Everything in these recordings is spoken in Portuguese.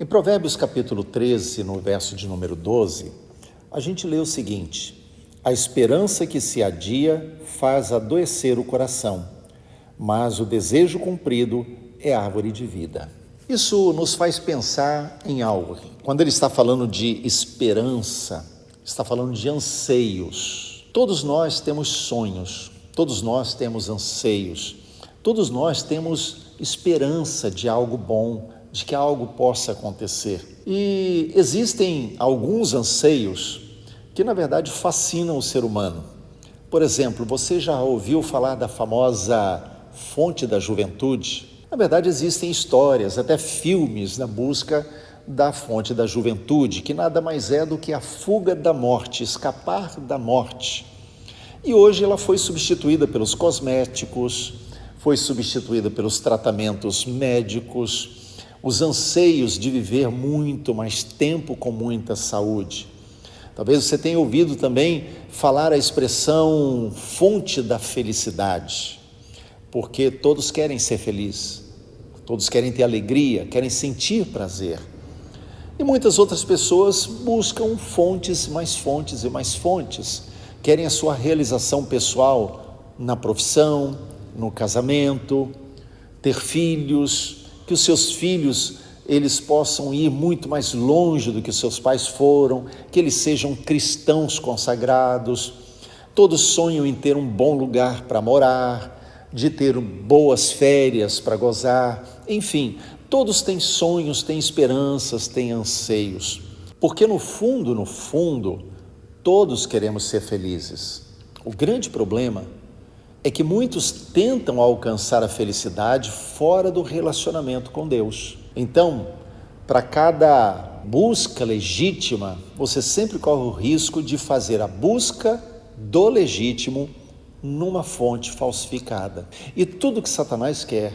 Em Provérbios capítulo 13, no verso de número 12, a gente lê o seguinte: a esperança que se adia faz adoecer o coração, mas o desejo cumprido é árvore de vida. Isso nos faz pensar em algo. Quando ele está falando de esperança, está falando de anseios. Todos nós temos sonhos, todos nós temos anseios, todos nós temos esperança de algo bom, de que algo possa acontecer. E existem alguns anseios que, na verdade, fascinam o ser humano. Por exemplo, você já ouviu falar da famosa fonte da juventude? Na verdade, existem histórias, até filmes na busca da fonte da juventude, que nada mais é do que a fuga da morte, escapar da morte. E hoje ela foi substituída pelos cosméticos, foi substituída pelos tratamentos médicos, os anseios de viver muito mais tempo com muita saúde. Talvez você tenha ouvido também falar a expressão fonte da felicidade, porque todos querem ser felizes, todos querem ter alegria, querem sentir prazer. E muitas outras pessoas buscam fontes e mais fontes, querem a sua realização pessoal na profissão, no casamento, ter filhos, que os seus filhos eles possam ir muito mais longe do que os seus pais foram, que eles sejam cristãos consagrados. Todos sonham em ter um bom lugar para morar, de ter boas férias para gozar, enfim, todos têm sonhos, têm esperanças, têm anseios, porque no fundo, todos queremos ser felizes. O grande problema é que muitos tentam alcançar a felicidade fora do relacionamento com Deus. Então, para cada busca legítima, você sempre corre o risco de fazer a busca do legítimo numa fonte falsificada. E tudo que Satanás quer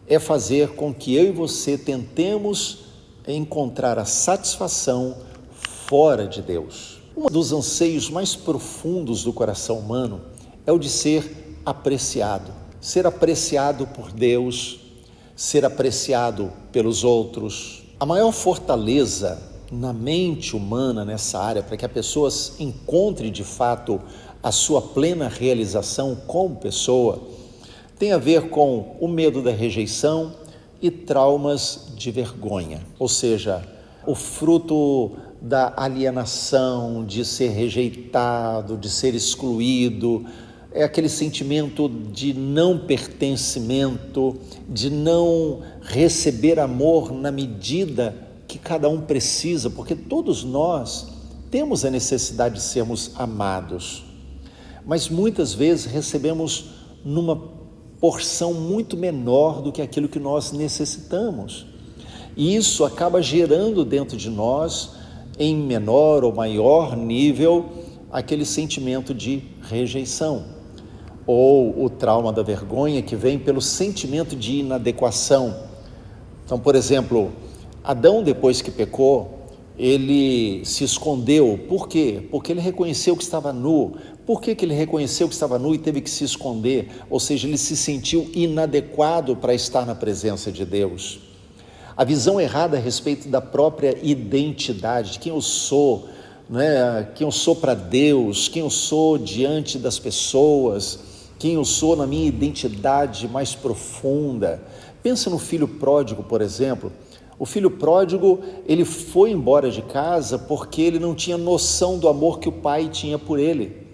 é fazer com que eu e você tentemos encontrar a satisfação fora de Deus. Um dos anseios mais profundos do coração humano é o de ser apreciado por Deus, ser apreciado pelos outros. A maior fortaleza na mente humana nessa área, para que a pessoa encontre de fato a sua plena realização como pessoa, tem a ver com o medo da rejeição e traumas de vergonha, ou seja, o fruto da alienação, de ser rejeitado, de ser excluído, é aquele sentimento de não pertencimento, de não receber amor na medida que cada um precisa, porque todos nós temos a necessidade de sermos amados, mas muitas vezes recebemos numa porção muito menor do que aquilo que nós necessitamos, e isso acaba gerando dentro de nós, em menor ou maior nível, aquele sentimento de rejeição, ou o trauma da vergonha, que vem pelo sentimento de inadequação. Então, por exemplo, Adão, depois que pecou, ele se escondeu. Por quê? Porque ele reconheceu que estava nu. Por que ele reconheceu que estava nu e teve que se esconder? Ou seja, ele se sentiu inadequado para estar na presença de Deus. A visão errada a respeito da própria identidade, de quem eu sou, quem eu sou para Deus, quem eu sou diante das pessoas, quem eu sou na minha identidade mais profunda. Pensa no filho pródigo, por exemplo. O filho pródigo, ele foi embora de casa porque ele não tinha noção do amor que o pai tinha por ele.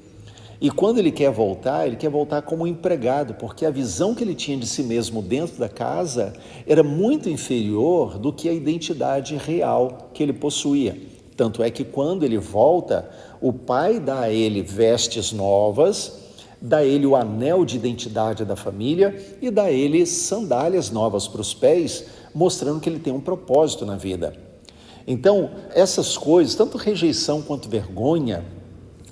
E quando ele quer voltar como empregado, porque a visão que ele tinha de si mesmo dentro da casa era muito inferior do que a identidade real que ele possuía. Tanto é que quando ele volta, o pai dá a ele vestes novas, dá a ele o anel de identidade da família e dá a ele sandálias novas para os pés, mostrando que ele tem um propósito na vida. Então, essas coisas, tanto rejeição quanto vergonha,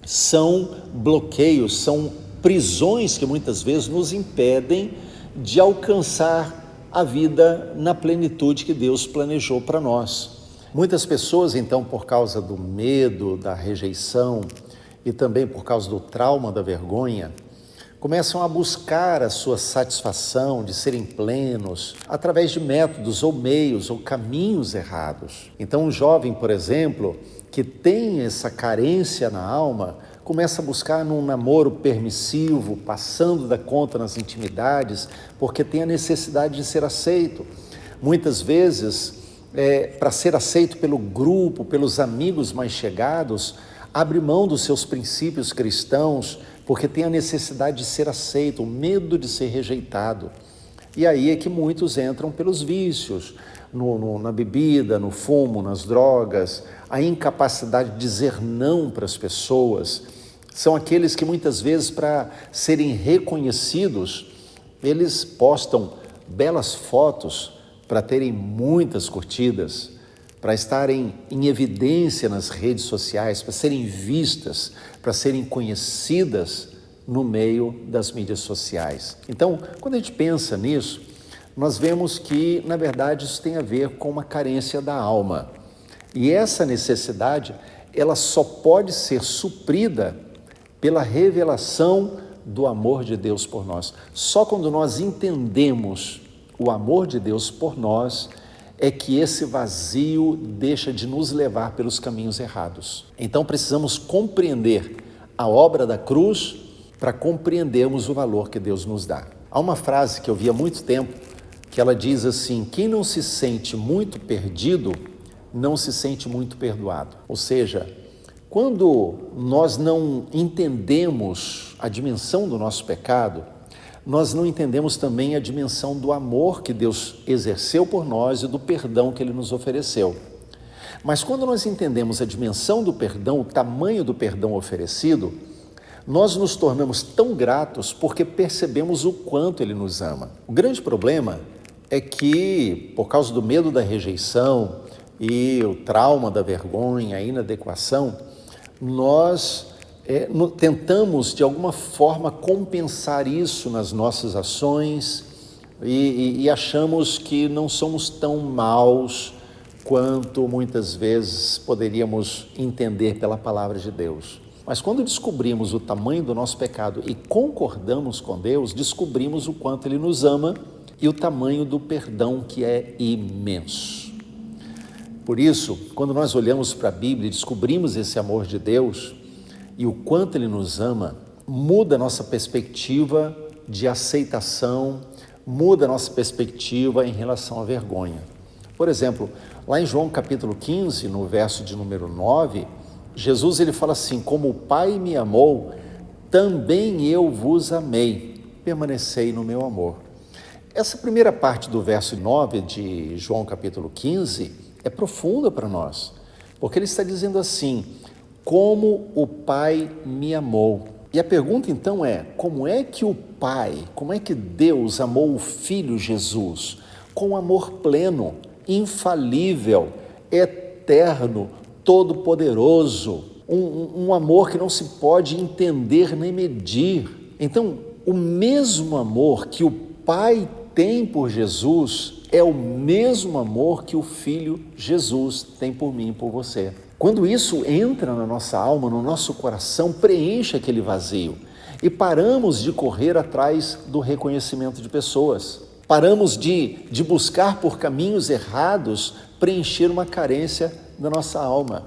são bloqueios, são prisões que muitas vezes nos impedem de alcançar a vida na plenitude que Deus planejou para nós. Muitas pessoas, então, por causa do medo, da rejeição e também por causa do trauma da vergonha, começam a buscar a sua satisfação de serem plenos através de métodos ou meios ou caminhos errados. Então, um jovem, por exemplo, que tem essa carência na alma, começa a buscar num namoro permissivo, passando da conta nas intimidades, porque tem a necessidade de ser aceito. Muitas vezes, para ser aceito pelo grupo, pelos amigos mais chegados, abre mão dos seus princípios cristãos, porque tem a necessidade de ser aceito, o medo de ser rejeitado. E aí é que muitos entram pelos vícios, na bebida, no fumo, nas drogas, a incapacidade de dizer não para as pessoas. São aqueles que muitas vezes, para serem reconhecidos, eles postam belas fotos para terem muitas curtidas, para estarem em evidência nas redes sociais, para serem vistas, para serem conhecidas no meio das mídias sociais. Então, quando a gente pensa nisso, nós vemos que, na verdade, isso tem a ver com uma carência da alma. E essa necessidade, ela só pode ser suprida pela revelação do amor de Deus por nós. Só quando nós entendemos o amor de Deus por nós, é que esse vazio deixa de nos levar pelos caminhos errados. Então precisamos compreender a obra da cruz para compreendermos o valor que Deus nos dá. Há uma frase que eu vi há muito tempo, que ela diz assim: quem não se sente muito perdido, não se sente muito perdoado. Ou seja, quando nós não entendemos a dimensão do nosso pecado, nós não entendemos também a dimensão do amor que Deus exerceu por nós e do perdão que Ele nos ofereceu. Mas quando nós entendemos a dimensão do perdão, o tamanho do perdão oferecido, nós nos tornamos tão gratos porque percebemos o quanto Ele nos ama. O grande problema é que, por causa do medo da rejeição e o trauma da vergonha, a inadequação, nós tentamos de alguma forma compensar isso nas nossas ações e achamos que não somos tão maus quanto muitas vezes poderíamos entender pela palavra de Deus. Mas quando descobrimos o tamanho do nosso pecado e concordamos com Deus, descobrimos o quanto Ele nos ama e o tamanho do perdão, que é imenso. Por isso, quando nós olhamos para a Bíblia e descobrimos esse amor de Deus e o quanto Ele nos ama, muda a nossa perspectiva de aceitação, muda a nossa perspectiva em relação à vergonha. Por exemplo, lá em João capítulo 15, no verso de número 9, Jesus ele fala assim: como o Pai me amou, também eu vos amei, permanecei no meu amor. Essa primeira parte do verso 9 de João capítulo 15 é profunda para nós, porque ele está dizendo assim: como o Pai me amou. E a pergunta então é: como é que o Pai, como é que Deus amou o Filho Jesus? Com amor pleno, infalível, eterno, todo-poderoso, um amor que não se pode entender nem medir. Então, o mesmo amor que o Pai tem por Jesus é o mesmo amor que o Filho Jesus tem por mim e por você. Quando isso entra na nossa alma, no nosso coração, preenche aquele vazio e paramos de correr atrás do reconhecimento de pessoas. Paramos de buscar por caminhos errados preencher uma carência da nossa alma.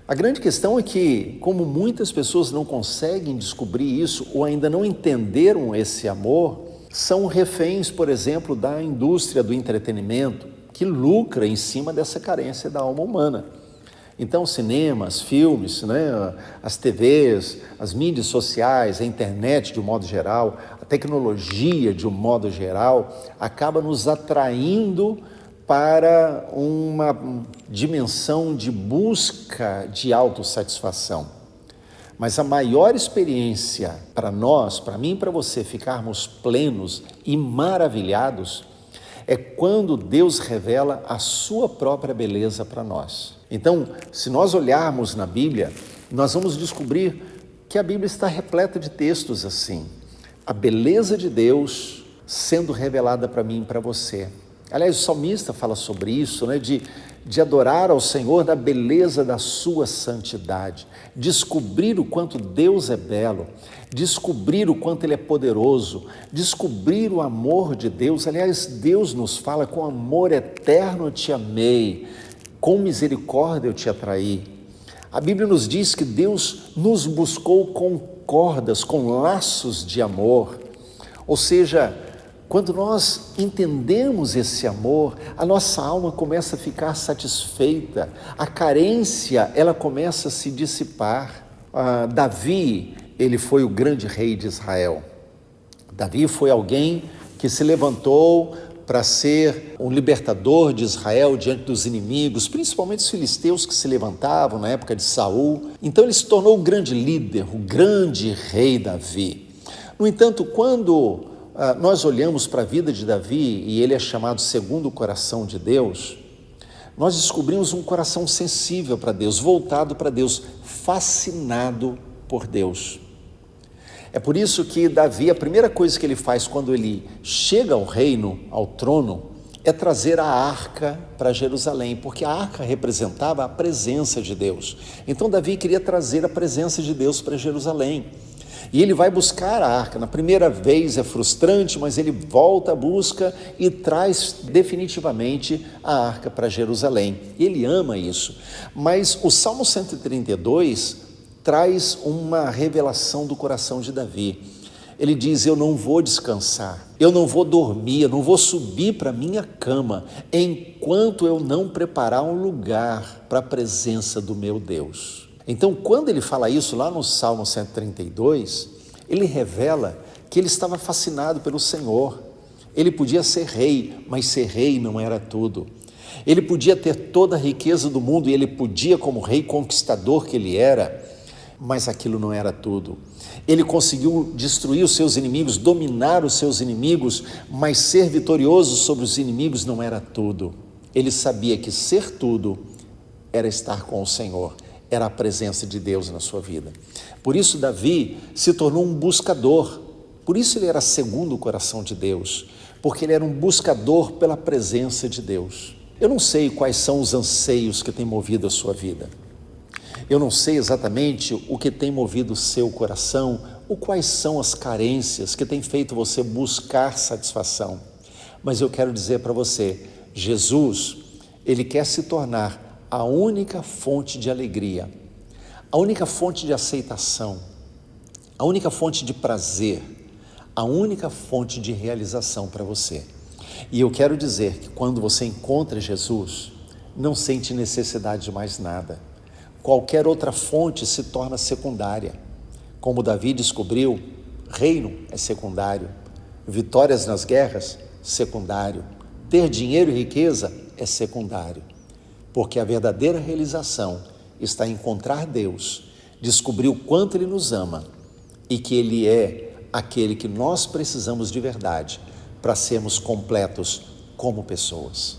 A grande questão é que, como muitas pessoas não conseguem descobrir isso ou ainda não entenderam esse amor, são reféns, por exemplo, da indústria do entretenimento, que lucra em cima dessa carência da alma humana. Então, cinemas, filmes, as TVs, as mídias sociais, a internet de um modo geral, a tecnologia de um modo geral, acaba nos atraindo para uma dimensão de busca de autossatisfação. Mas a maior experiência para nós, para mim e para você, ficarmos plenos e maravilhados, é quando Deus revela a sua própria beleza para nós. Então, se nós olharmos na Bíblia, nós vamos descobrir que a Bíblia está repleta de textos assim. A beleza de Deus sendo revelada para mim e para você. Aliás, o salmista fala sobre isso, de de adorar ao Senhor na beleza da sua santidade, descobrir o quanto Deus é belo, descobrir o quanto Ele é poderoso, descobrir o amor de Deus. Aliás, Deus nos fala: com amor eterno eu te amei, com misericórdia eu te atraí. A Bíblia nos diz que Deus nos buscou com cordas, com laços de amor. Ou seja, quando nós entendemos esse amor, a nossa alma começa a ficar satisfeita, a carência, ela começa a se dissipar. Davi, ele foi o grande rei de Israel. Davi foi alguém que se levantou para ser um libertador de Israel diante dos inimigos, principalmente os filisteus que se levantavam na época de Saul. Então ele se tornou o grande líder, o grande rei Davi. No entanto, quando nós olhamos para a vida de Davi, e ele é chamado segundo o coração de Deus, nós descobrimos um coração sensível para Deus, voltado para Deus, fascinado por Deus. É por isso que Davi, a primeira coisa que ele faz quando ele chega ao reino, ao trono, é trazer a arca para Jerusalém, porque a arca representava a presença de Deus. Então Davi queria trazer a presença de Deus para Jerusalém. E ele vai buscar a arca. Na primeira vez é frustrante, mas ele volta, busca e traz definitivamente a arca para Jerusalém. Ele ama isso. Mas o Salmo 132 traz uma revelação do coração de Davi. Ele diz: eu não vou descansar, eu não vou dormir, eu não vou subir para a minha cama, enquanto eu não preparar um lugar para a presença do meu Deus. Então, quando ele fala isso lá no Salmo 132, ele revela que ele estava fascinado pelo Senhor. Ele podia ser rei, mas ser rei não era tudo. Ele podia ter toda a riqueza do mundo, e ele podia, como rei conquistador que ele era, mas aquilo não era tudo. Ele conseguiu destruir os seus inimigos, dominar os seus inimigos, mas ser vitorioso sobre os inimigos não era tudo. Ele sabia que ser tudo era estar com o Senhor, era a presença de Deus na sua vida. Por isso Davi se tornou um buscador, por isso ele era segundo o coração de Deus, porque ele era um buscador pela presença de Deus. Eu não sei quais são os anseios que têm movido a sua vida, eu não sei exatamente o que tem movido o seu coração, ou quais são as carências que têm feito você buscar satisfação, mas eu quero dizer para você, Jesus, Ele quer se tornar a única fonte de alegria, a única fonte de aceitação, a única fonte de prazer, a única fonte de realização para você. E eu quero dizer que quando você encontra Jesus, não sente necessidade de mais nada. Qualquer outra fonte se torna secundária. Como Davi descobriu, reino é secundário, vitórias nas guerras, secundário, ter dinheiro e riqueza é secundário. Porque a verdadeira realização está em encontrar Deus, descobrir o quanto Ele nos ama e que Ele é aquele que nós precisamos de verdade para sermos completos como pessoas.